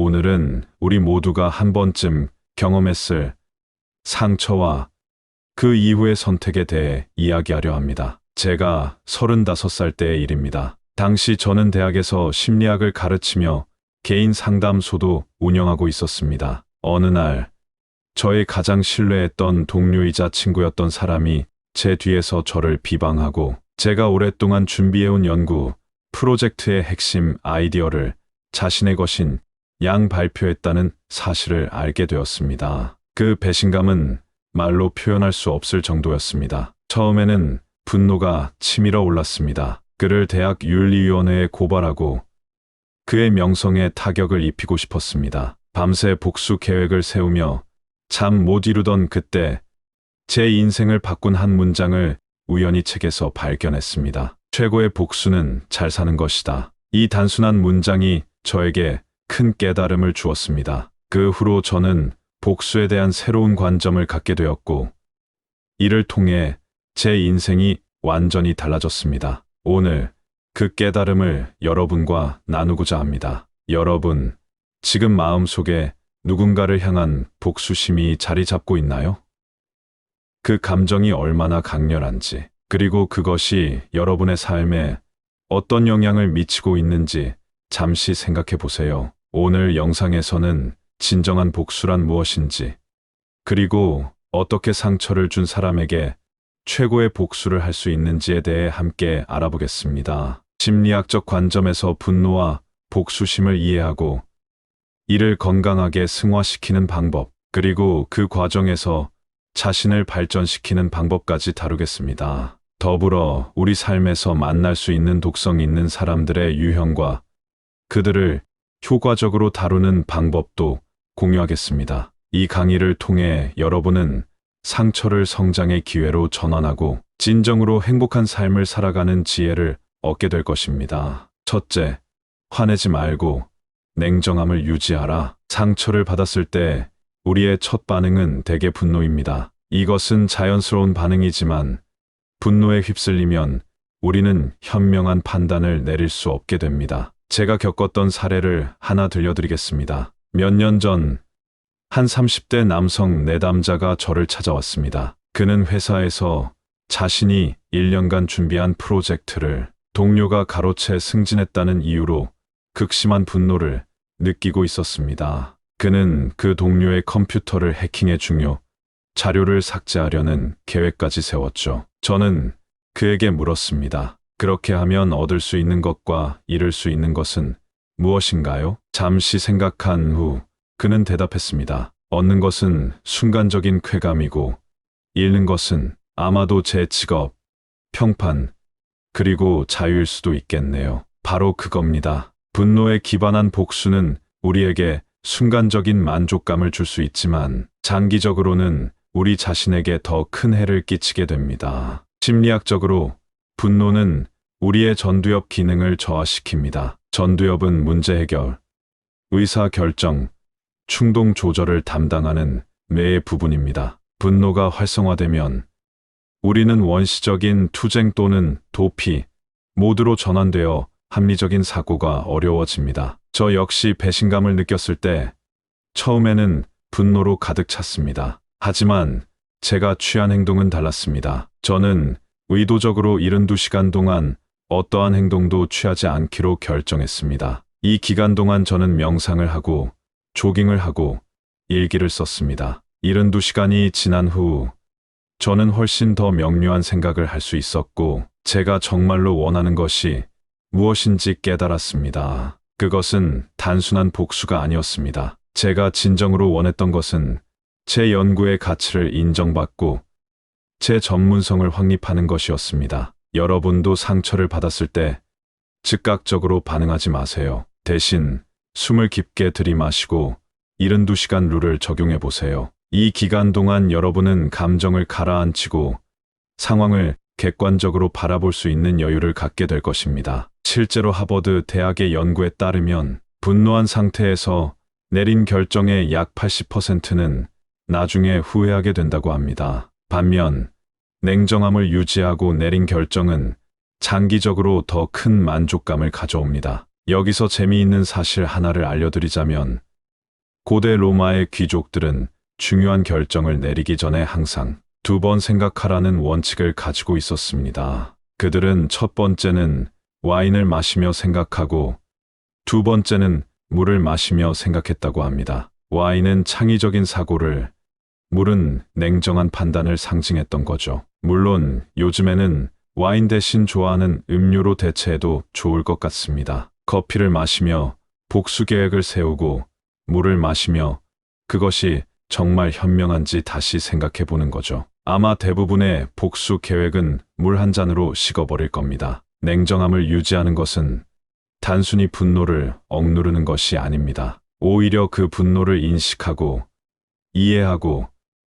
오늘은 우리 모두가 한 번쯤 경험했을 상처와 그 이후의 선택에 대해 이야기하려 합니다. 제가 35살 때의 일입니다. 당시 저는 대학에서 심리학을 가르치며 개인 상담소도 운영하고 있었습니다. 어느 날 저의 가장 신뢰했던 동료이자 친구였던 사람이 제 뒤에서 저를 비방하고 제가 오랫동안 준비해온 연구 프로젝트의 핵심 아이디어를 자신의 것인 양 발표했다는 사실을 알게 되었습니다. 그 배신감은 말로 표현할 수 없을 정도였습니다. 처음에는 분노가 치밀어 올랐습니다. 그를 대학 윤리위원회에 고발하고 그의 명성에 타격을 입히고 싶었습니다. 밤새 복수 계획을 세우며 잠 못 이루던 그때 제 인생을 바꾼 한 문장을 우연히 책에서 발견했습니다. 최고의 복수는 잘 사는 것이다. 이 단순한 문장이 저에게 큰 깨달음을 주었습니다. 그 후로 저는 복수에 대한 새로운 관점을 갖게 되었고 이를 통해 제 인생이 완전히 달라졌습니다. 오늘 그 깨달음을 여러분과 나누고자 합니다. 여러분, 지금 마음속에 누군가를 향한 복수심이 자리 잡고 있나요? 그 감정이 얼마나 강렬한지, 그리고 그것이 여러분의 삶에 어떤 영향을 미치고 있는지 잠시 생각해 보세요. 오늘 영상에서는 진정한 복수란 무엇인지, 그리고 어떻게 상처를 준 사람에게 최고의 복수를 할 수 있는지에 대해 함께 알아보겠습니다. 심리학적 관점에서 분노와 복수심을 이해하고 이를 건강하게 승화시키는 방법, 그리고 그 과정에서 자신을 발전시키는 방법까지 다루겠습니다. 더불어 우리 삶에서 만날 수 있는 독성 있는 사람들의 유형과 그들을 효과적으로 다루는 방법도 공유하겠습니다. 이 강의를 통해 여러분은 상처를 성장의 기회로 전환하고 진정으로 행복한 삶을 살아가는 지혜를 얻게 될 것입니다. 첫째, 화내지 말고 냉정함을 유지하라. 상처를 받았을 때 우리의 첫 반응은 대개 분노입니다. 이것은 자연스러운 반응이지만 분노에 휩쓸리면 우리는 현명한 판단을 내릴 수 없게 됩니다. 제가 겪었던 사례를 하나 들려드리겠습니다. 몇 년 전 한 30대 남성 내담자가 저를 찾아왔습니다. 그는 회사에서 자신이 1년간 준비한 프로젝트를 동료가 가로채 승진했다는 이유로 극심한 분노를 느끼고 있었습니다. 그는 그 동료의 컴퓨터를 해킹해 중요 자료를 삭제하려는 계획까지 세웠죠. 저는 그에게 물었습니다. 그렇게 하면 얻을 수 있는 것과 잃을 수 있는 것은 무엇인가요? 잠시 생각한 후 그는 대답했습니다. 얻는 것은 순간적인 쾌감이고 잃는 것은 아마도 제 직업, 평판, 그리고 자유일 수도 있겠네요. 바로 그겁니다. 분노에 기반한 복수는 우리에게 순간적인 만족감을 줄 수 있지만 장기적으로는 우리 자신에게 더 큰 해를 끼치게 됩니다. 심리학적으로 분노는 우리의 전두엽 기능을 저하시킵니다. 전두엽은 문제 해결, 의사 결정, 충동 조절을 담당하는 뇌의 부분입니다. 분노가 활성화되면 우리는 원시적인 투쟁 또는 도피 모드로 전환되어 합리적인 사고가 어려워집니다. 저 역시 배신감을 느꼈을 때 처음에는 분노로 가득 찼습니다. 하지만 제가 취한 행동은 달랐습니다. 저는 의도적으로 72시간 동안 어떠한 행동도 취하지 않기로 결정했습니다. 이 기간 동안 저는 명상을 하고 조깅을 하고 일기를 썼습니다. 72시간이 지난 후 저는 훨씬 더 명료한 생각을 할 수 있었고 제가 정말로 원하는 것이 무엇인지 깨달았습니다. 그것은 단순한 복수가 아니었습니다. 제가 진정으로 원했던 것은 제 연구의 가치를 인정받고 제 전문성을 확립하는 것이었습니다. 여러분도 상처를 받았을 때 즉각적으로 반응하지 마세요. 대신 숨을 깊게 들이마시고 72시간 룰을 적용해 보세요. 이 기간 동안 여러분은 감정을 가라앉히고 상황을 객관적으로 바라볼 수 있는 여유를 갖게 될 것입니다. 실제로 하버드 대학의 연구에 따르면 분노한 상태에서 내린 결정의 약 80%는 나중에 후회하게 된다고 합니다. 반면 냉정함을 유지하고 내린 결정은 장기적으로 더 큰 만족감을 가져옵니다. 여기서 재미있는 사실 하나를 알려드리자면 고대 로마의 귀족들은 중요한 결정을 내리기 전에 항상 2번 생각하라는 원칙을 가지고 있었습니다. 그들은 첫 번째는 와인을 마시며 생각하고 2번째는 물을 마시며 생각했다고 합니다. 와인은 창의적인 사고를, 물은 냉정한 판단을 상징했던 거죠. 물론 요즘에는 와인 대신 좋아하는 음료로 대체해도 좋을 것 같습니다. 커피를 마시며 복수 계획을 세우고 물을 마시며 그것이 정말 현명한지 다시 생각해 보는 거죠. 아마 대부분의 복수 계획은 물 한 잔으로 식어버릴 겁니다. 냉정함을 유지하는 것은 단순히 분노를 억누르는 것이 아닙니다. 오히려 그 분노를 인식하고 이해하고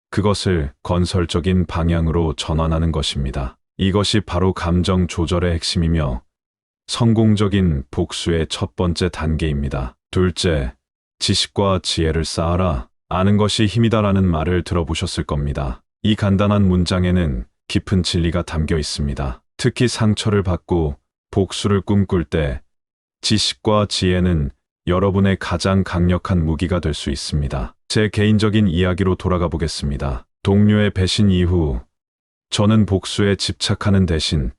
그것을 건설적인 방향으로 전환하는 것입니다. 이것이 바로 감정 조절의 핵심이며 성공적인 복수의 첫 번째 단계입니다. 둘째, 지식과 지혜를 쌓아라. 아는 것이 힘이다라는 말을 들어보셨을 겁니다. 이 간단한 문장에는 깊은 진리가 담겨 있습니다. 특히 상처를 받고 복수를 꿈꿀 때 지식과 지혜는 여러분의 가장 강력한 무기가 될 수 있습니다. 제 개인적인 이야기로 돌아가 보겠습니다. 동료의 배신 이후 저는 복수에 집착하는 대신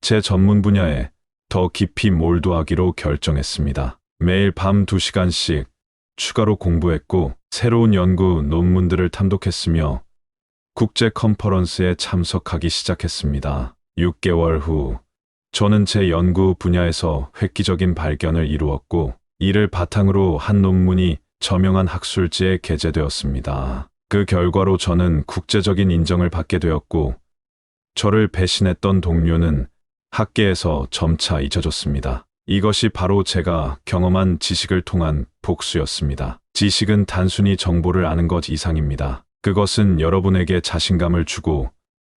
제 전문 분야에 더 깊이 몰두하기로 결정했습니다. 매일 밤 2시간씩 추가로 공부했고 새로운 연구 논문들을 탐독했으며 국제 컨퍼런스에 참석하기 시작했습니다. 6개월 후 저는 제 연구 분야에서 획기적인 발견을 이루었고 이를 바탕으로 한 논문이 저명한 학술지에 게재되었습니다. 그 결과로 저는 국제적인 인정을 받게 되었고 저를 배신했던 동료는 학계에서 점차 잊혀졌습니다. 이것이 바로 제가 경험한 지식을 통한 복수였습니다. 지식은 단순히 정보를 아는 것 이상입니다. 그것은 여러분에게 자신감을 주고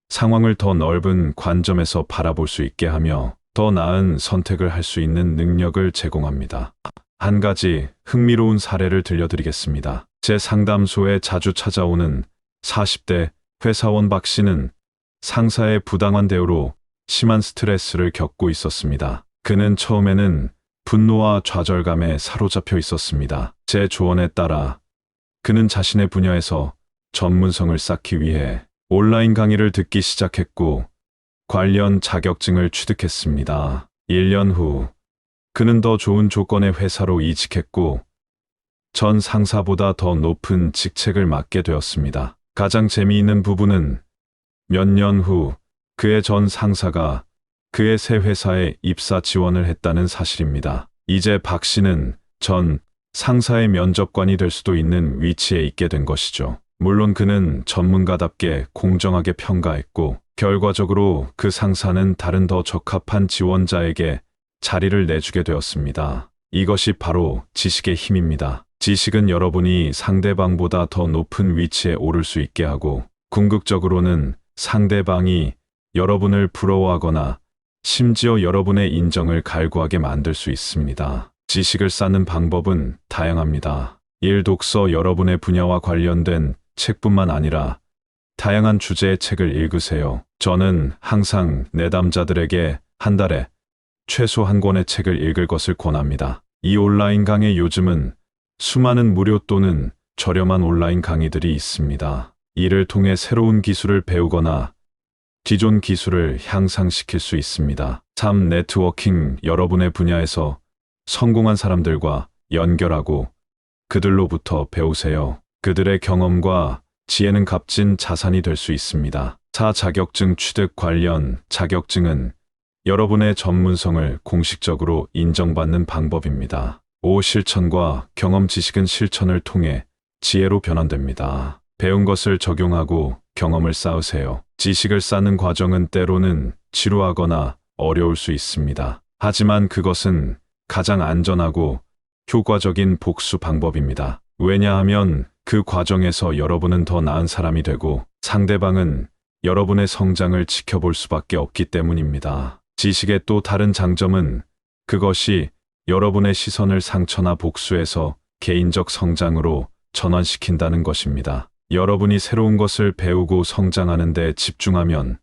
상황을 더 넓은 관점에서 바라볼 수 있게 하며 더 나은 선택을 할 수 있는 능력을 제공합니다. 한 가지 흥미로운 사례를 들려드리겠습니다. 제 상담소에 자주 찾아오는 40대 회사원 박 씨는 상사의 부당한 대우로 심한 스트레스를 겪고 있었습니다. 그는 처음에는 분노와 좌절감에 사로잡혀 있었습니다. 제 조언에 따라 그는 자신의 분야에서 전문성을 쌓기 위해 온라인 강의를 듣기 시작했고 관련 자격증을 취득했습니다. 1년 후 그는 더 좋은 조건의 회사로 이직했고 전 상사보다 더 높은 직책을 맡게 되었습니다. 가장 재미있는 부분은 몇 년 후 그의 전 상사가 그의 새 회사에 입사 지원을 했다는 사실입니다. 이제 박 씨는 전 상사의 면접관이 될 수도 있는 위치에 있게 된 것이죠. 물론 그는 전문가답게 공정하게 평가했고 결과적으로 그 상사는 다른 더 적합한 지원자에게 자리를 내주게 되었습니다. 이것이 바로 지식의 힘입니다. 지식은 여러분이 상대방보다 더 높은 위치에 오를 수 있게 하고 궁극적으로는 상대방이 여러분을 부러워하거나 심지어 여러분의 인정을 갈구하게 만들 수 있습니다. 지식을 쌓는 방법은 다양합니다. 독서, 여러분의 분야와 관련된 책뿐만 아니라 다양한 주제의 책을 읽으세요. 저는 항상 내담자들에게 한 달에 최소 한 권의 책을 읽을 것을 권합니다. 이 온라인 강의 요즘은 수많은 무료 또는 저렴한 온라인 강의들이 있습니다. 이를 통해 새로운 기술을 배우거나 기존 기술을 향상시킬 수 있습니다. 3. 네트워킹, 여러분의 분야에서 성공한 사람들과 연결하고 그들로부터 배우세요. 그들의 경험과 지혜는 값진 자산이 될 수 있습니다. 4. 자격증 취득, 관련 자격증은 여러분의 전문성을 공식적으로 인정받는 방법입니다. 5. 실천과 경험, 지식은 실천을 통해 지혜로 변환됩니다. 배운 것을 적용하고 경험을 쌓으세요. 지식을 쌓는 과정은 때로는 지루하거나 어려울 수 있습니다. 하지만 그것은 가장 안전하고 효과적인 복수 방법입니다. 왜냐하면 그 과정에서 여러분은 더 나은 사람이 되고 상대방은 여러분의 성장을 지켜볼 수밖에 없기 때문입니다. 지식의 또 다른 장점은 그것이 여러분의 시선을 상처나 복수에서 개인적 성장으로 전환시킨다는 것입니다. 여러분이 새로운 것을 배우고 성장하는 데 집중하면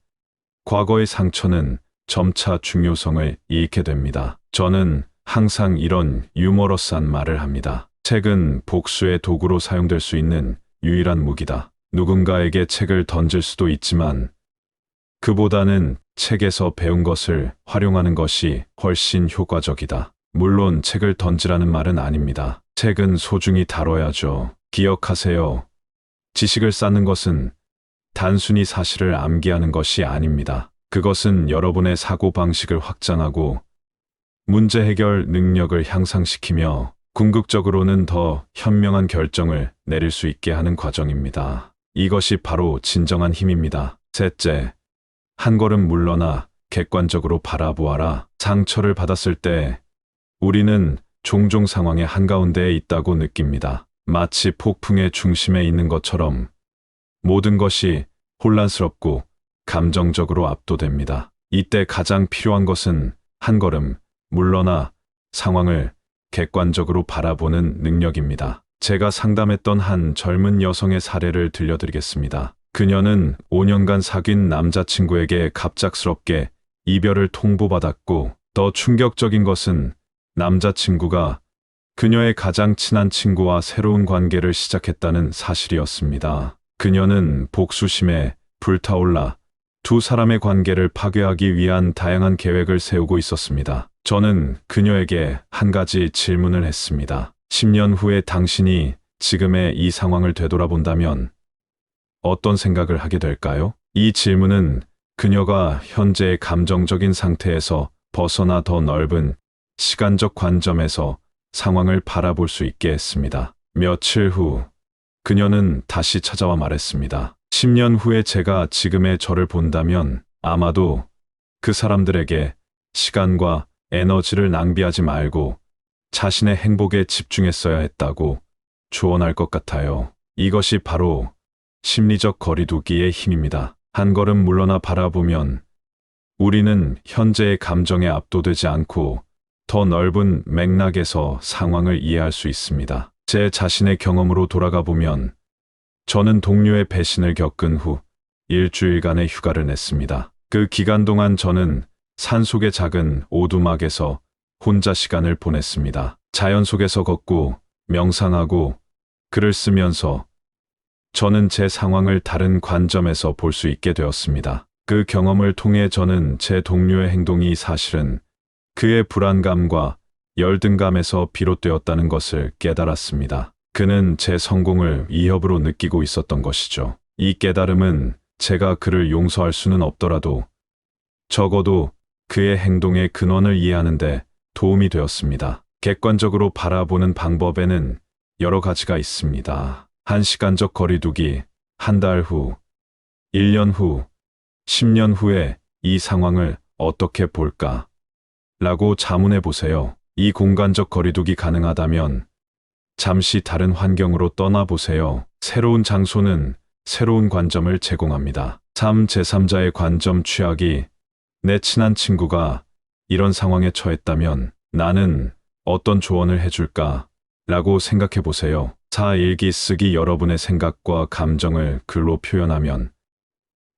과거의 상처는 점차 중요성을 잃게 됩니다. 저는 항상 이런 유머러스한 말을 합니다. 책은 복수의 도구로 사용될 수 있는 유일한 무기다. 누군가에게 책을 던질 수도 있지만 그보다는 책에서 배운 것을 활용하는 것이 훨씬 효과적이다. 물론 책을 던지라는 말은 아닙니다. 책은 소중히 다뤄야죠. 기억하세요. 지식을 쌓는 것은 단순히 사실을 암기하는 것이 아닙니다. 그것은 여러분의 사고방식을 확장하고 문제 해결 능력을 향상시키며 궁극적으로는 더 현명한 결정을 내릴 수 있게 하는 과정입니다. 이것이 바로 진정한 힘입니다. 셋째, 한 걸음 물러나 객관적으로 바라보아라. 상처를 받았을 때 우리는 종종 상황의 한가운데에 있다고 느낍니다. 마치 폭풍의 중심에 있는 것처럼 모든 것이 혼란스럽고 감정적으로 압도됩니다. 이때 가장 필요한 것은 한 걸음 물러나 상황을 객관적으로 바라보는 능력입니다. 제가 상담했던 한 젊은 여성의 사례를 들려드리겠습니다. 그녀는 5년간 사귄 남자친구에게 갑작스럽게 이별을 통보받았고, 더 충격적인 것은 남자친구가 그녀의 가장 친한 친구와 새로운 관계를 시작했다는 사실이었습니다. 그녀는 복수심에 불타올라 두 사람의 관계를 파괴하기 위한 다양한 계획을 세우고 있었습니다. 저는 그녀에게 한 가지 질문을 했습니다. 10년 후에 당신이 지금의 이 상황을 되돌아본다면 어떤 생각을 하게 될까요? 이 질문은 그녀가 현재의 감정적인 상태에서 벗어나 더 넓은 시간적 관점에서 상황을 바라볼 수 있게 했습니다. 며칠 후 그녀는 다시 찾아와 말했습니다. 10년 후에 제가 지금의 저를 본다면 아마도 그 사람들에게 시간과 에너지를 낭비하지 말고 자신의 행복에 집중했어야 했다고 조언할 것 같아요. 이것이 바로 심리적 거리두기의 힘입니다. 한 걸음 물러나 바라보면 우리는 현재의 감정에 압도되지 않고 더 넓은 맥락에서 상황을 이해할 수 있습니다. 제 자신의 경험으로 돌아가 보면 저는 동료의 배신을 겪은 후 일주일간의 휴가를 냈습니다. 그 기간 동안 저는 산속의 작은 오두막에서 혼자 시간을 보냈습니다. 자연 속에서 걷고 명상하고 글을 쓰면서 저는 제 상황을 다른 관점에서 볼 수 있게 되었습니다. 그 경험을 통해 저는 제 동료의 행동이 사실은 그의 불안감과 열등감에서 비롯되었다는 것을 깨달았습니다. 그는 제 성공을 위협으로 느끼고 있었던 것이죠. 이 깨달음은 제가 그를 용서할 수는 없더라도 적어도 그의 행동의 근원을 이해하는 데 도움이 되었습니다. 객관적으로 바라보는 방법에는 여러 가지가 있습니다. 한 시간적 거리두기, 한 달 후, 1년 후, 10년 후에 이 상황을 어떻게 볼까? 라고 자문해 보세요. 이 공간적 거리두기 가능하다면 잠시 다른 환경으로 떠나보세요. 새로운 장소는 새로운 관점을 제공합니다. 제3자의 관점 취하기. 내 친한 친구가 이런 상황에 처했다면 나는 어떤 조언을 해줄까? 라고 생각해 보세요. 일기 쓰기. 여러분의 생각과 감정을 글로 표현하면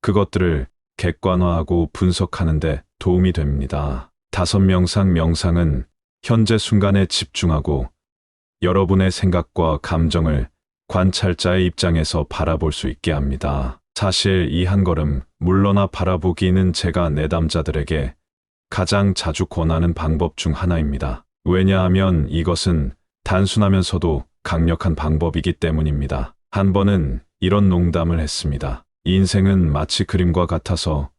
그것들을 객관화하고 분석하는 데 도움이 됩니다. 명상은 현재 순간에 집중하고 여러분의 생각과 감정을 관찰자의 입장에서 바라볼 수 있게 합니다. 사실 이 한 걸음 물러나 바라보기는 제가 내담자들에게 가장 자주 권하는 방법 중 하나입니다. 왜냐하면 이것은 단순하면서도 강력한 방법이기 때문입니다. 한 번은 이런 농담을 했습니다. 인생은 마치 그림과 같아서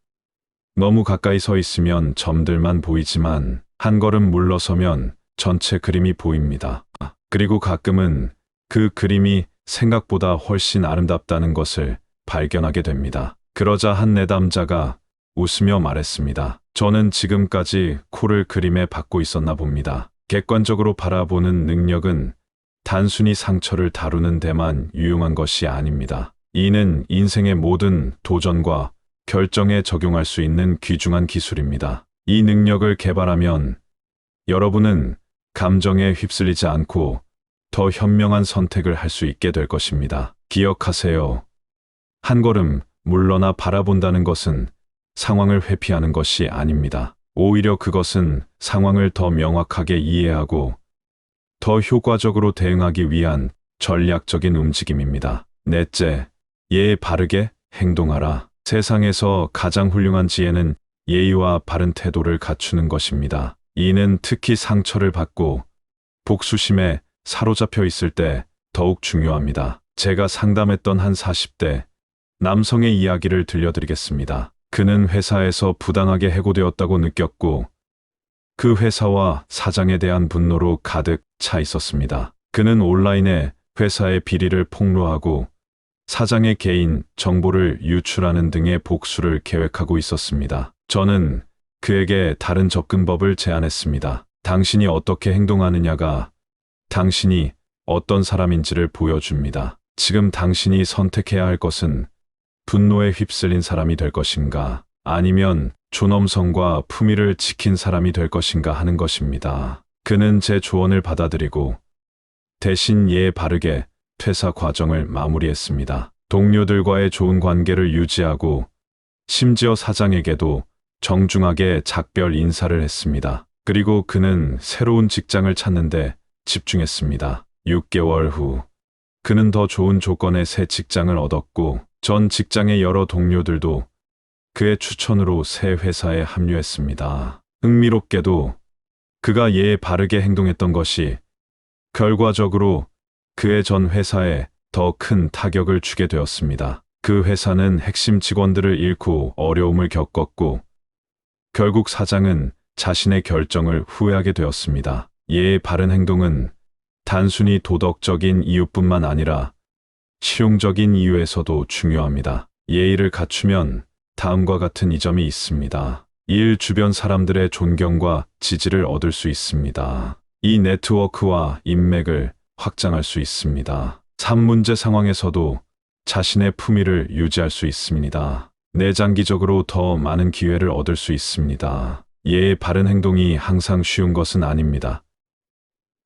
너무 가까이 서 있으면 점들만 보이지만 한 걸음 물러서면 전체 그림이 보입니다. 그리고 가끔은 그 그림이 생각보다 훨씬 아름답다는 것을 발견하게 됩니다. 그러자 한 내담자가 웃으며 말했습니다. 저는 지금까지 코를 그림에 박고 있었나 봅니다. 객관적으로 바라보는 능력은 단순히 상처를 다루는 데만 유용한 것이 아닙니다. 이는 인생의 모든 도전과 결정에 적용할 수 있는 귀중한 기술입니다. 이 능력을 개발하면 여러분은 감정에 휩쓸리지 않고 더 현명한 선택을 할 수 있게 될 것입니다. 기억하세요. 한 걸음 물러나 바라본다는 것은 상황을 회피하는 것이 아닙니다. 오히려 그것은 상황을 더 명확하게 이해하고 더 효과적으로 대응하기 위한 전략적인 움직임입니다. 넷째, 바르게 행동하라. 세상에서 가장 훌륭한 지혜는 예의와 바른 태도를 갖추는 것입니다. 이는 특히 상처를 받고 복수심에 사로잡혀 있을 때 더욱 중요합니다. 제가 상담했던 한 40대 남성의 이야기를 들려드리겠습니다. 그는 회사에서 부당하게 해고되었다고 느꼈고 그 회사와 사장에 대한 분노로 가득 차 있었습니다. 그는 온라인에 회사의 비리를 폭로하고 사장의 개인 정보를 유출하는 등의 복수를 계획하고 있었습니다. 저는 그에게 다른 접근법을 제안했습니다. 당신이 어떻게 행동하느냐가 당신이 어떤 사람인지를 보여줍니다. 지금 당신이 선택해야 할 것은 분노에 휩쓸린 사람이 될 것인가, 아니면 존엄성과 품위를 지킨 사람이 될 것인가 하는 것입니다. 그는 제 조언을 받아들이고 대신 바르게 퇴사 과정을 마무리했습니다. 동료들과의 좋은 관계를 유지하고 심지어 사장에게도 정중하게 작별 인사를 했습니다. 그리고 그는 새로운 직장을 찾는데 집중했습니다. 6개월 후 그는 더 좋은 조건의 새 직장을 얻었고 전 직장의 여러 동료들도 그의 추천으로 새 회사에 합류했습니다. 흥미롭게도 그가 바르게 행동했던 것이 결과적으로 그의 전 회사에 더 큰 타격을 주게 되었습니다. 그 회사는 핵심 직원들을 잃고 어려움을 겪었고 결국 사장은 자신의 결정을 후회하게 되었습니다. 바른 행동은 단순히 도덕적인 이유뿐만 아니라 실용적인 이유에서도 중요합니다. 예의를 갖추면 다음과 같은 이점이 있습니다. 1. 주변 사람들의 존경과 지지를 얻을 수 있습니다. 2. 네트워크와 인맥을 확장할 수 있습니다. 3. 문제 상황에서도 자신의 품위를 유지할 수 있습니다. 4. 장기적으로 더 많은 기회를 얻을 수 있습니다. 바른 행동이 항상 쉬운 것은 아닙니다.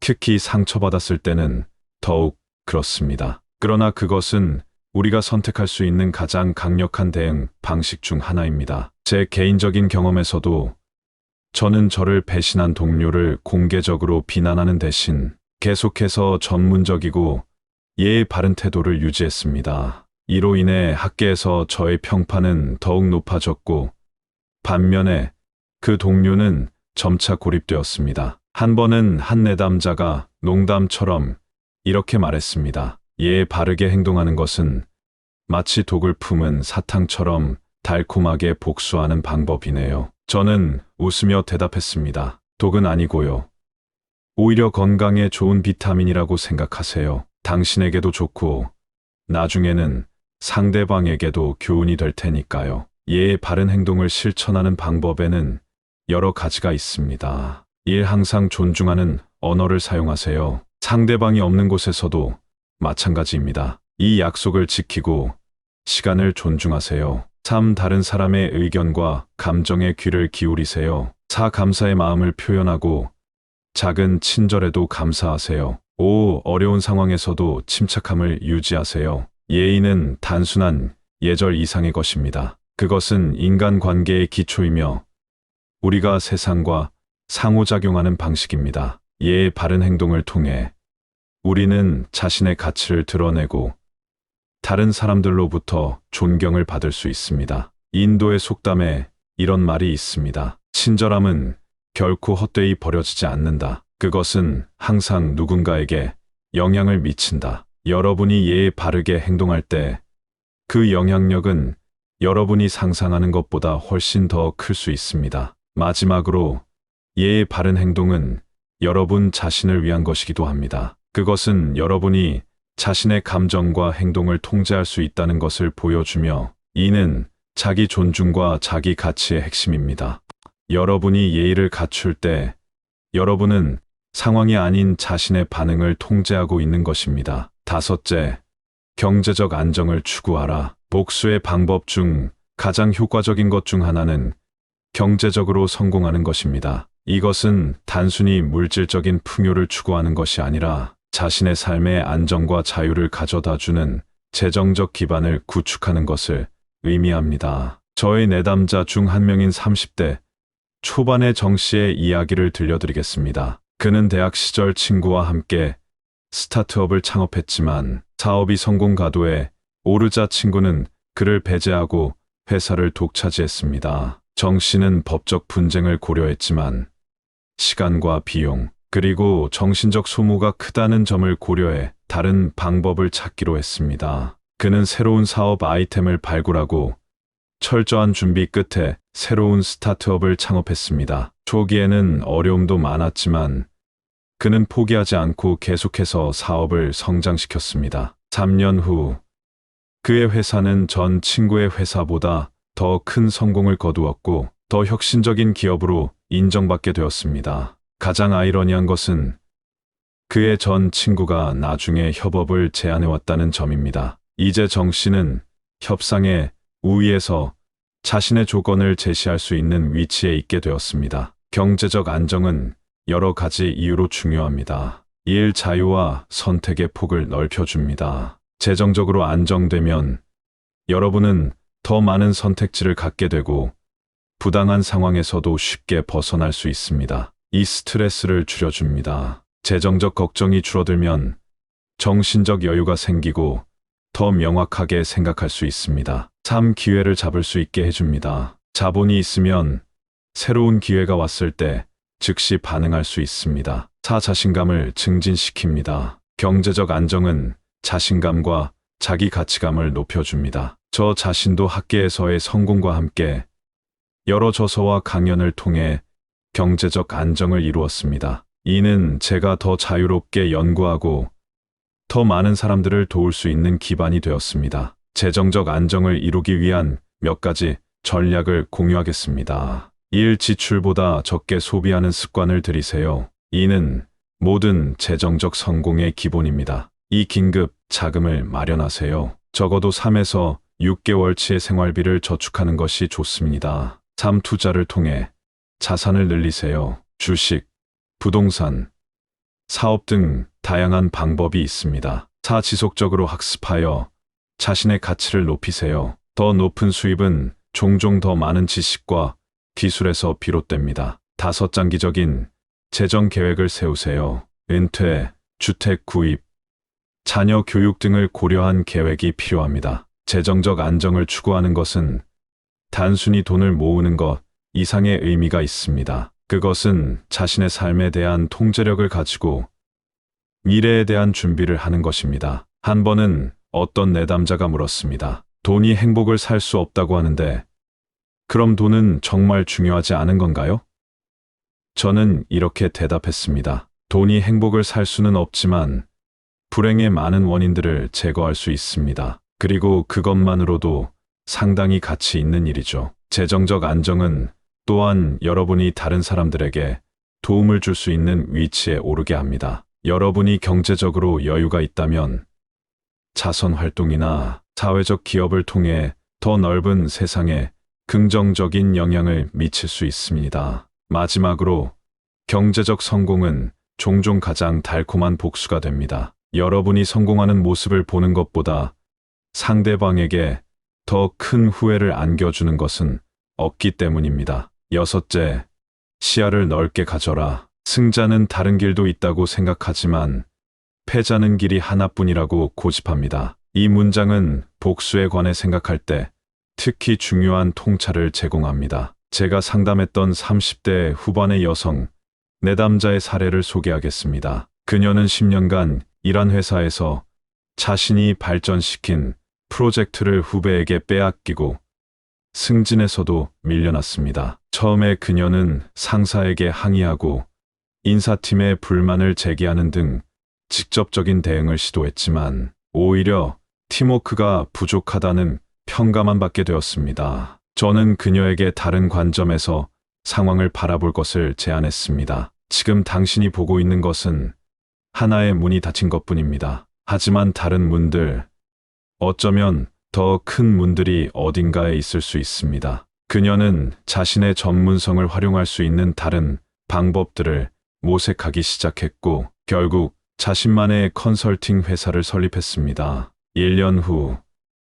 특히 상처받았을 때는 더욱 그렇습니다. 그러나 그것은 우리가 선택할 수 있는 가장 강력한 대응 방식 중 하나입니다. 제 개인적인 경험에서도 저는 저를 배신한 동료를 공개적으로 비난하는 대신 계속해서 전문적이고 바른 태도를 유지했습니다. 이로 인해 학계에서 저의 평판은 더욱 높아졌고 반면에 그 동료는 점차 고립되었습니다. 한 번은 한 내담자가 농담처럼 이렇게 말했습니다. 바르게 행동하는 것은 마치 독을 품은 사탕처럼 달콤하게 복수하는 방법이네요. 저는 웃으며 대답했습니다. 독은 아니고요. 오히려 건강에 좋은 비타민이라고 생각하세요. 당신에게도 좋고 나중에는 상대방에게도 교훈이 될 테니까요. 바른 행동을 실천하는 방법에는 여러 가지가 있습니다. 1. 항상 존중하는 언어를 사용하세요. 상대방이 없는 곳에서도 마찬가지입니다. 2. 약속을 지키고 시간을 존중하세요. 3. 다른 사람의 의견과 감정에 귀를 기울이세요. 4. 감사의 마음을 표현하고 작은 친절에도 감사하세요. 5. 어려운 상황에서도 침착함을 유지하세요. 예의는 단순한 예절 이상의 것입니다. 그것은 인간관계의 기초이며 우리가 세상과 상호작용하는 방식입니다. 바른 행동을 통해 우리는 자신의 가치를 드러내고 다른 사람들로부터 존경을 받을 수 있습니다. 인도의 속담에 이런 말이 있습니다. 친절함은 결코 헛되이 버려지지 않는다. 그것은 항상 누군가에게 영향을 미친다. 여러분이 바르게 행동할 때 그 영향력은 여러분이 상상하는 것보다 훨씬 더 클 수 있습니다. 마지막으로 바른 행동은 여러분 자신을 위한 것이기도 합니다. 그것은 여러분이 자신의 감정과 행동을 통제할 수 있다는 것을 보여주며 이는 자기 존중과 자기 가치의 핵심입니다. 여러분이 예의를 갖출 때 여러분은 상황이 아닌 자신의 반응을 통제하고 있는 것입니다. 5째, 경제적 안정을 추구하라. 복수의 방법 중 가장 효과적인 것 중 하나는 경제적으로 성공하는 것입니다. 이것은 단순히 물질적인 풍요를 추구하는 것이 아니라 자신의 삶의 안정과 자유를 가져다주는 재정적 기반을 구축하는 것을 의미합니다. 저의 내담자 중 한 명인 30대 초반의 정 씨의 이야기를 들려드리겠습니다. 그는 대학 시절 친구와 함께 스타트업을 창업했지만 사업이 성공 가도에 오르자 친구는 그를 배제하고 회사를 독차지했습니다. 정 씨는 법적 분쟁을 고려했지만 시간과 비용, 그리고 정신적 소모가 크다는 점을 고려해 다른 방법을 찾기로 했습니다. 그는 새로운 사업 아이템을 발굴하고 철저한 준비 끝에 새로운 스타트업을 창업했습니다. 초기에는 어려움도 많았지만 그는 포기하지 않고 계속해서 사업을 성장시켰습니다. 3년 후 그의 회사는 전 친구의 회사보다 더 큰 성공을 거두었고 더 혁신적인 기업으로 인정받게 되었습니다. 가장 아이러니한 것은 그의 전 친구가 나중에 협업을 제안해왔다는 점입니다. 이제 정 씨는 협상의 우위에서 자신의 조건을 제시할 수 있는 위치에 있게 되었습니다. 경제적 안정은 여러 가지 이유로 중요합니다. 일 자유와 선택의 폭을 넓혀줍니다. 재정적으로 안정되면 여러분은 더 많은 선택지를 갖게 되고 부당한 상황에서도 쉽게 벗어날 수 있습니다. 이 스트레스를 줄여줍니다. 재정적 걱정이 줄어들면 정신적 여유가 생기고 더 명확하게 생각할 수 있습니다. 참 기회를 잡을 수 있게 해줍니다. 자본이 있으면 새로운 기회가 왔을 때 즉시 반응할 수 있습니다. 자신감을 증진시킵니다. 경제적 안정은 자신감과 자기 가치감을 높여줍니다. 저 자신도 학계에서의 성공과 함께 여러 저서와 강연을 통해 경제적 안정을 이루었습니다. 이는 제가 더 자유롭게 연구하고 더 많은 사람들을 도울 수 있는 기반이 되었습니다. 재정적 안정을 이루기 위한 몇 가지 전략을 공유하겠습니다. 일 지출보다 적게 소비하는 습관을 들이세요. 이는 모든 재정적 성공의 기본입니다. 이 긴급 자금을 마련하세요. 적어도 3에서 6개월치의 생활비를 저축하는 것이 좋습니다. 3. 투자를 통해 자산을 늘리세요. 주식, 부동산, 사업 등 다양한 방법이 있습니다. 4. 지속적으로 학습하여 자신의 가치를 높이세요. 더 높은 수입은 종종 더 많은 지식과 기술에서 비롯됩니다. 5. 장기적인 재정 계획을 세우세요. 은퇴, 주택 구입, 자녀 교육 등을 고려한 계획이 필요합니다. 재정적 안정을 추구하는 것은 단순히 돈을 모으는 것 이상의 의미가 있습니다. 그것은 자신의 삶에 대한 통제력을 가지고 미래에 대한 준비를 하는 것입니다. 한 번은 어떤 내담자가 물었습니다. 돈이 행복을 살 수 없다고 하는데 그럼 돈은 정말 중요하지 않은 건가요? 저는 이렇게 대답했습니다. 돈이 행복을 살 수는 없지만 불행의 많은 원인들을 제거할 수 있습니다. 그리고 그것만으로도 상당히 가치 있는 일이죠. 재정적 안정은 또한 여러분이 다른 사람들에게 도움을 줄 수 있는 위치에 오르게 합니다. 여러분이 경제적으로 여유가 있다면 자선 활동이나 사회적 기업을 통해 더 넓은 세상에 긍정적인 영향을 미칠 수 있습니다. 마지막으로 경제적 성공은 종종 가장 달콤한 복수가 됩니다. 여러분이 성공하는 모습을 보는 것보다 상대방에게 더 큰 후회를 안겨주는 것은 없기 때문입니다. 6째, 시야를 넓게 가져라. 승자는 다른 길도 있다고 생각하지만 패자는 길이 하나뿐이라고 고집합니다. 이 문장은 복수에 관해 생각할 때 특히 중요한 통찰을 제공합니다. 제가 상담했던 30대 후반의 여성 내담자의 사례를 소개하겠습니다. 그녀는 10년간 일한 회사에서 자신이 발전시킨 프로젝트를 후배에게 빼앗기고 승진에서도 밀려났습니다. 처음에 그녀는 상사에게 항의하고 인사팀에 불만을 제기하는 등 직접적인 대응을 시도했지만 오히려 팀워크가 부족하다는 평가만 받게 되었습니다. 저는 그녀에게 다른 관점에서 상황을 바라볼 것을 제안했습니다. 지금 당신이 보고 있는 것은 하나의 문이 닫힌 것뿐입니다. 하지만 다른 문들, 어쩌면 더 큰 문들이 어딘가에 있을 수 있습니다. 그녀는 자신의 전문성을 활용할 수 있는 다른 방법들을 모색하기 시작했고 결국 자신만의 컨설팅 회사를 설립했습니다. 1년 후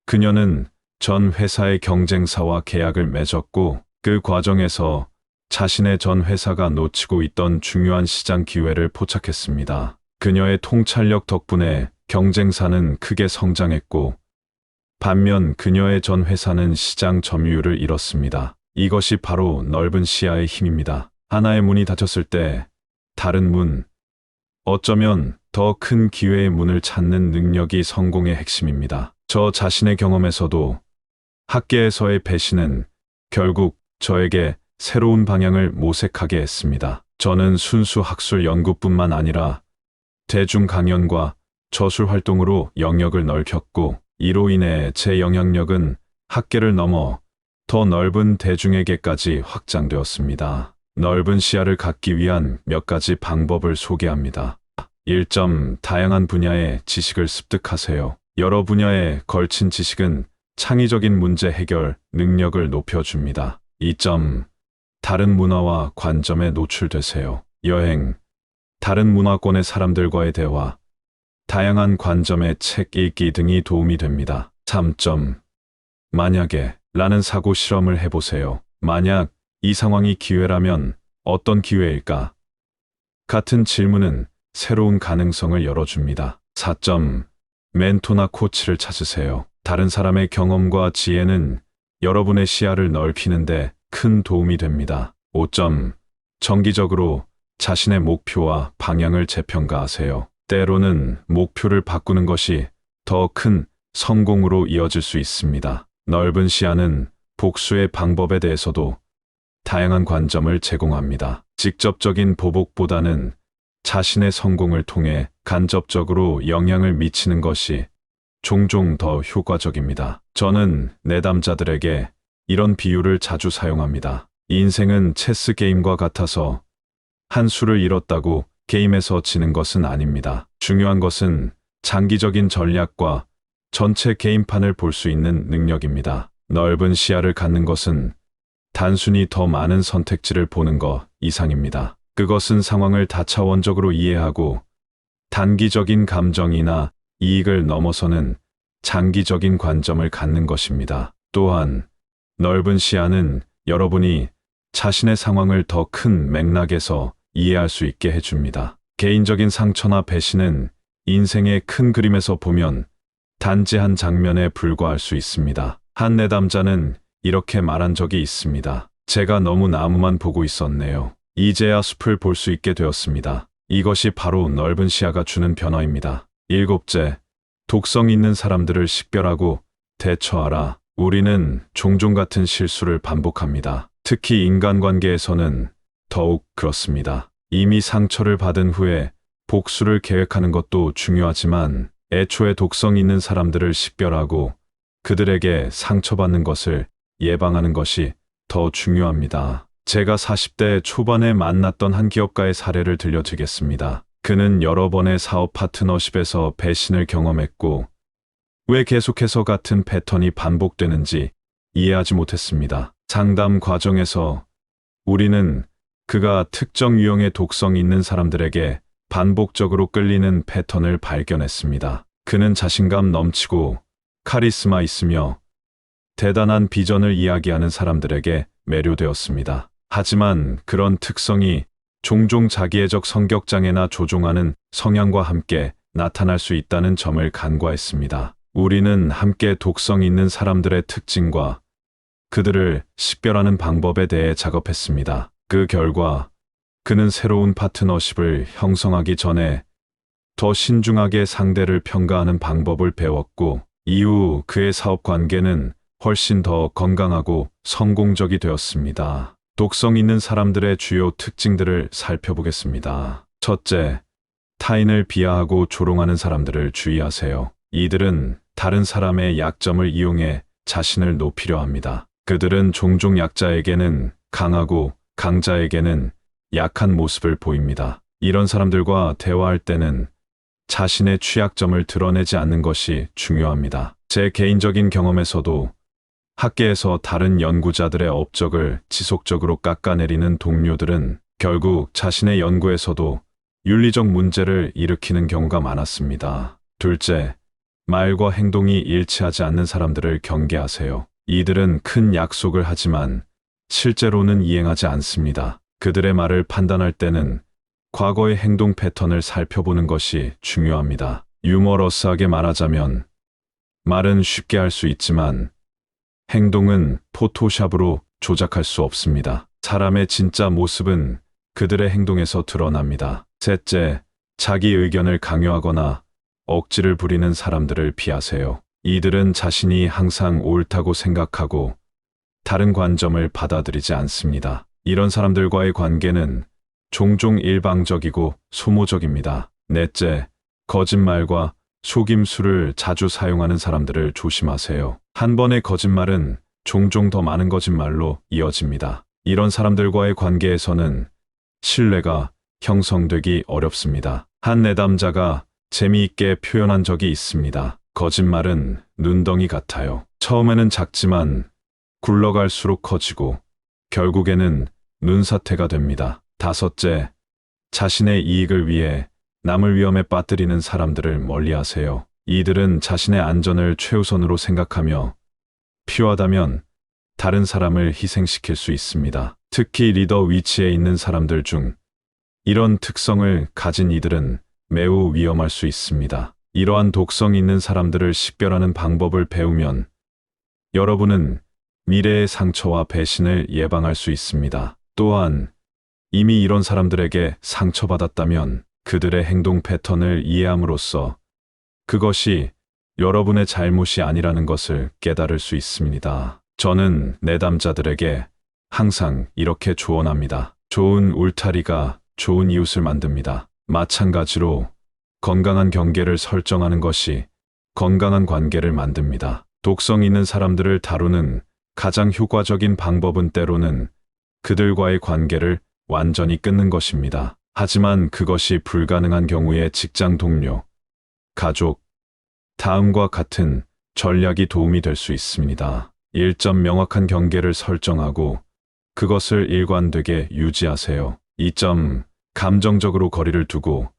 그녀는 전 회사의 경쟁사와 계약을 맺었고 그 과정에서 자신의 전 회사가 놓치고 있던 중요한 시장 기회를 포착했습니다. 그녀의 통찰력 덕분에 경쟁사는 크게 성장했고, 반면 그녀의 전 회사는 시장 점유율을 잃었습니다. 이것이 바로 넓은 시야의 힘입니다. 하나의 문이 닫혔을 때 다른 문, 어쩌면 더 큰 기회의 문을 찾는 능력이 성공의 핵심입니다. 저 자신의 경험에서도 학계에서의 배신은 결국 저에게 새로운 방향을 모색하게 했습니다. 저는 순수 학술 연구뿐만 아니라 대중 강연과 저술 활동으로 영역을 넓혔고, 이로 인해 제 영향력은 학계를 넘어 더 넓은 대중에게까지 확장되었습니다. 넓은 시야를 갖기 위한 몇 가지 방법을 소개합니다. 1. 다양한 분야의 지식을 습득하세요. 여러 분야에 걸친 지식은 창의적인 문제 해결 능력을 높여줍니다. 2. 다른 문화와 관점에 노출되세요. 여행, 다른 문화권의 사람들과의 대화, 다양한 관점의 책 읽기 등이 도움이 됩니다. 3. 만약에 라는 사고 실험을 해보세요. 만약 이 상황이 기회라면 어떤 기회일까? 같은 질문은 새로운 가능성을 열어줍니다. 4. 멘토나 코치를 찾으세요. 다른 사람의 경험과 지혜는 여러분의 시야를 넓히는데 큰 도움이 됩니다. 5. 정기적으로 자신의 목표와 방향을 재평가하세요. 때로는 목표를 바꾸는 것이 더 큰 성공으로 이어질 수 있습니다. 넓은 시야는 복수의 방법에 대해서도 다양한 관점을 제공합니다. 직접적인 보복보다는 자신의 성공을 통해 간접적으로 영향을 미치는 것이 종종 더 효과적입니다. 저는 내담자들에게 이런 비유를 자주 사용합니다. 인생은 체스 게임과 같아서 한 수를 잃었다고 게임에서 지는 것은 아닙니다. 중요한 것은 장기적인 전략과 전체 게임판을 볼 수 있는 능력입니다. 넓은 시야를 갖는 것은 단순히 더 많은 선택지를 보는 것 이상입니다. 그것은 상황을 다차원적으로 이해하고 단기적인 감정이나 이익을 넘어서는 장기적인 관점을 갖는 것입니다. 또한 넓은 시야는 여러분이 자신의 상황을 더 큰 맥락에서 이해할 수 있게 해줍니다. 개인적인 상처나 배신은 인생의 큰 그림에서 보면 단지 한 장면에 불과할 수 있습니다. 한 내담자는 이렇게 말한 적이 있습니다. 제가 너무 나무만 보고 있었네요. 이제야 숲을 볼 수 있게 되었습니다. 이것이 바로 넓은 시야가 주는 변화입니다. 7. 독성 있는 사람들을 식별하고 대처하라. 우리는 종종 같은 실수를 반복합니다. 특히 인간관계에서는 더욱 그렇습니다. 이미 상처를 받은 후에 복수를 계획하는 것도 중요하지만 애초에 독성 있는 사람들을 식별하고 그들에게 상처받는 것을 예방하는 것이 더 중요합니다. 제가 40대 초반에 만났던 한 기업가의 사례를 들려드리겠습니다. 그는 여러 번의 사업 파트너십에서 배신을 경험했고 왜 계속해서 같은 패턴이 반복되는지 이해하지 못했습니다. 상담 과정에서 우리는 그가 특정 유형의 독성 있는 사람들에게 반복적으로 끌리는 패턴을 발견했습니다. 그는 자신감 넘치고 카리스마 있으며 대단한 비전을 이야기하는 사람들에게 매료되었습니다. 하지만 그런 특성이 종종 자기애적 성격장애나 조종하는 성향과 함께 나타날 수 있다는 점을 간과했습니다. 우리는 함께 독성 있는 사람들의 특징과 그들을 식별하는 방법에 대해 작업했습니다. 그 결과 그는 새로운 파트너십을 형성하기 전에 더 신중하게 상대를 평가하는 방법을 배웠고 이후 그의 사업 관계는 훨씬 더 건강하고 성공적이 되었습니다. 독성 있는 사람들의 주요 특징들을 살펴보겠습니다. 첫째, 타인을 비하하고 조롱하는 사람들을 주의하세요. 이들은 다른 사람의 약점을 이용해 자신을 높이려 합니다. 그들은 종종 약자에게는 강하고 강자에게는 약한 모습을 보입니다. 이런 사람들과 대화할 때는 자신의 취약점을 드러내지 않는 것이 중요합니다. 제 개인적인 경험에서도 학계에서 다른 연구자들의 업적을 지속적으로 깎아내리는 동료들은 결국 자신의 연구에서도 윤리적 문제를 일으키는 경우가 많았습니다. 둘째, 말과 행동이 일치하지 않는 사람들을 경계하세요. 이들은 큰 약속을 하지만 실제로는 이행하지 않습니다. 그들의 말을 판단할 때는 과거의 행동 패턴을 살펴보는 것이 중요합니다. 유머러스하게 말하자면 말은 쉽게 할 수 있지만 행동은 포토샵으로 조작할 수 없습니다. 사람의 진짜 모습은 그들의 행동에서 드러납니다. 셋째, 자기 의견을 강요하거나 억지를 부리는 사람들을 피하세요. 이들은 자신이 항상 옳다고 생각하고 다른 관점을 받아들이지 않습니다. 이런 사람들과의 관계는 종종 일방적이고 소모적입니다. 넷째, 거짓말과 속임수를 자주 사용하는 사람들을 조심하세요. 한 번의 거짓말은 종종 더 많은 거짓말로 이어집니다. 이런 사람들과의 관계에서는 신뢰가 형성되기 어렵습니다. 한 내담자가 재미있게 표현한 적이 있습니다. 거짓말은 눈덩이 같아요. 처음에는 작지만 굴러갈수록 커지고 결국에는 눈사태가 됩니다. 다섯째, 자신의 이익을 위해 남을 위험에 빠뜨리는 사람들을 멀리하세요. 이들은 자신의 안전을 최우선으로 생각하며 필요하다면 다른 사람을 희생시킬 수 있습니다. 특히 리더 위치에 있는 사람들 중 이런 특성을 가진 이들은 매우 위험할 수 있습니다. 이러한 독성 있는 사람들을 식별하는 방법을 배우면 여러분은 미래의 상처와 배신을 예방할 수 있습니다. 또한 이미 이런 사람들에게 상처받았다면 그들의 행동 패턴을 이해함으로써 그것이 여러분의 잘못이 아니라는 것을 깨달을 수 있습니다. 저는 내담자들에게 항상 이렇게 조언합니다. 좋은 울타리가 좋은 이웃을 만듭니다. 마찬가지로 건강한 경계를 설정하는 것이 건강한 관계를 만듭니다. 독성 있는 사람들을 다루는 가장 효과적인 방법은 때로는 그들과의 관계를 완전히 끊는 것입니다. 하지만 그것이 불가능한 경우에 직장 동료, 가족, 다음과 같은 전략이 도움이 될 수 있습니다. 1점 명확한 경계를 설정하고 그것을 일관되게 유지하세요. 2점 감정적으로 거리를 두고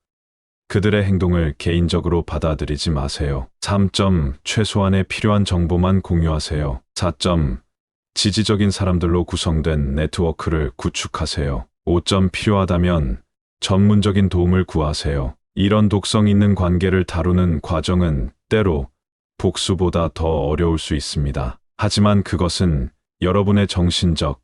그들의 행동을 개인적으로 받아들이지 마세요. 3점 최소한의 필요한 정보만 공유하세요. 4점 지지적인 사람들로 구성된 네트워크를 구축하세요. 5점 필요하다면 전문적인 도움을 구하세요. 이런 독성 있는 관계를 다루는 과정은 때로 복수보다 더 어려울 수 있습니다. 하지만 그것은 여러분의 정신적,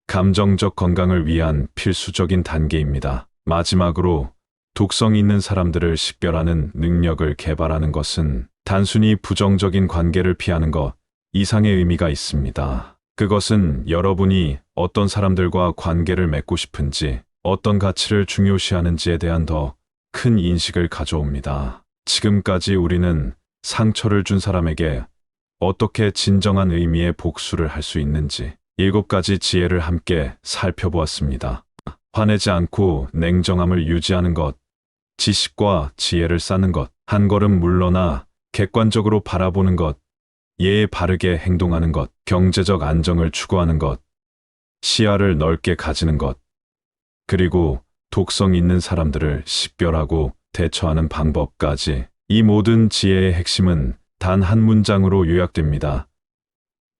감정적 건강을 위한 필수적인 단계입니다. 마지막으로 독성 있는 사람들을 식별하는 능력을 개발하는 것은 단순히 부정적인 관계를 피하는 것 이상의 의미가 있습니다. 그것은 여러분이 어떤 사람들과 관계를 맺고 싶은지, 어떤 가치를 중요시하는지에 대한 더 큰 인식을 가져옵니다. 지금까지 우리는 상처를 준 사람에게 어떻게 진정한 의미의 복수를 할 수 있는지 7가지 지혜를 함께 살펴보았습니다. 화내지 않고 냉정함을 유지하는 것, 지식과 지혜를 쌓는 것, 한 걸음 물러나 객관적으로 바라보는 것, 예에 바르게 행동하는 것, 경제적 안정을 추구하는 것, 시야를 넓게 가지는 것, 그리고 독성 있는 사람들을 식별하고 대처하는 방법까지. 이 모든 지혜의 핵심은 단 한 문장으로 요약됩니다.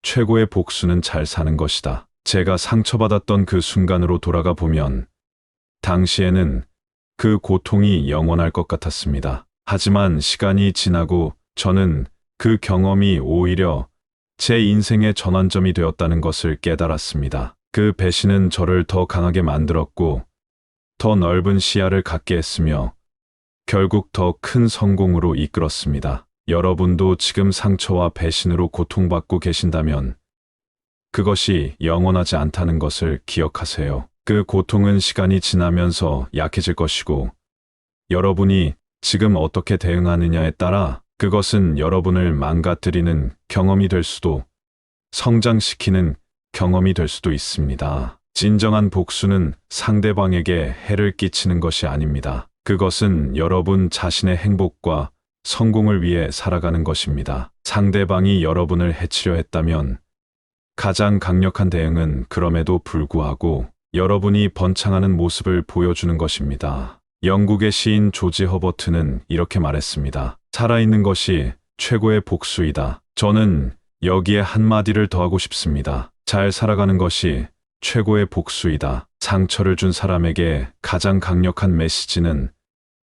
최고의 복수는 잘 사는 것이다. 제가 상처받았던 그 순간으로 돌아가 보면 당시에는 그 고통이 영원할 것 같았습니다. 하지만 시간이 지나고 저는 그 경험이 오히려 제 인생의 전환점이 되었다는 것을 깨달았습니다. 그 배신은 저를 더 강하게 만들었고 더 넓은 시야를 갖게 했으며 결국 더 큰 성공으로 이끌었습니다. 여러분도 지금 상처와 배신으로 고통받고 계신다면 그것이 영원하지 않다는 것을 기억하세요. 그 고통은 시간이 지나면서 약해질 것이고 여러분이 지금 어떻게 대응하느냐에 따라 그것은 여러분을 망가뜨리는 경험이 될 수도 성장시키는 경험이 될 수도 있습니다. 진정한 복수는 상대방에게 해를 끼치는 것이 아닙니다. 그것은 여러분 자신의 행복과 성공을 위해 살아가는 것입니다. 상대방이 여러분을 해치려 했다면 가장 강력한 대응은 그럼에도 불구하고 여러분이 번창하는 모습을 보여주는 것입니다. 영국의 시인 조지 허버트는 이렇게 말했습니다. 살아있는 것이 최고의 복수이다. 저는 여기에 한마디를 더하고 싶습니다. 잘 살아가는 것이 최고의 복수이다. 상처를 준 사람에게 가장 강력한 메시지는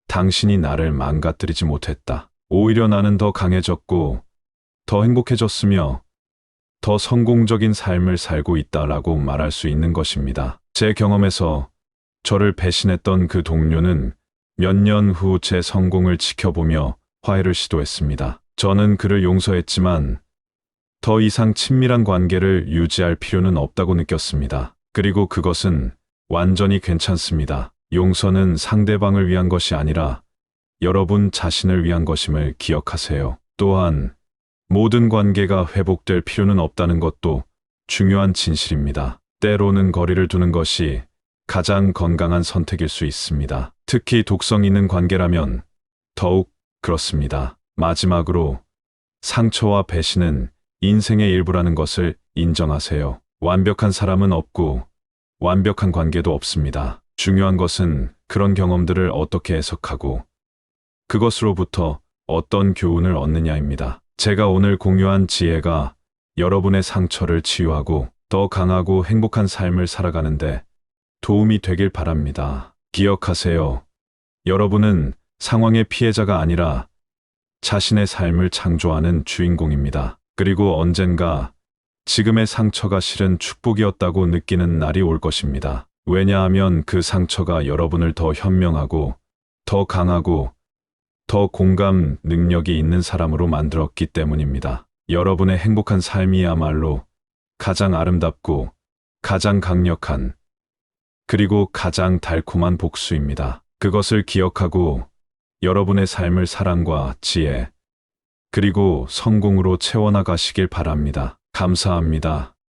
당신이 나를 망가뜨리지 못했다. 오히려 나는 더 강해졌고 더 행복해졌으며 더 성공적인 삶을 살고 있다라고 말할 수 있는 것입니다. 제 경험에서 저를 배신했던 그 동료는 몇 년 후 제 성공을 지켜보며 화해를 시도했습니다. 저는 그를 용서했지만 더 이상 친밀한 관계를 유지할 필요는 없다고 느꼈습니다. 그리고 그것은 완전히 괜찮습니다. 용서는 상대방을 위한 것이 아니라 여러분 자신을 위한 것임을 기억하세요. 또한 모든 관계가 회복될 필요는 없다는 것도 중요한 진실입니다. 때로는 거리를 두는 것이 가장 건강한 선택일 수 있습니다. 특히 독성 있는 관계라면 더욱 그렇습니다. 마지막으로 상처와 배신은 인생의 일부라는 것을 인정하세요. 완벽한 사람은 없고 완벽한 관계도 없습니다. 중요한 것은 그런 경험들을 어떻게 해석하고 그것으로부터 어떤 교훈을 얻느냐입니다. 제가 오늘 공유한 지혜가 여러분의 상처를 치유하고 더 강하고 행복한 삶을 살아가는데 도움이 되길 바랍니다. 기억하세요. 여러분은 상황의 피해자가 아니라 자신의 삶을 창조하는 주인공입니다. 그리고 언젠가 지금의 상처가 실은 축복이었다고 느끼는 날이 올 것입니다. 왜냐하면 그 상처가 여러분을 더 현명하고 더 강하고 더 공감 능력이 있는 사람으로 만들었기 때문입니다. 여러분의 행복한 삶이야말로 가장 아름답고 가장 강력한 그리고 가장 달콤한 복수입니다. 그것을 기억하고 여러분의 삶을 사랑과 지혜 그리고 성공으로 채워나가시길 바랍니다. 감사합니다.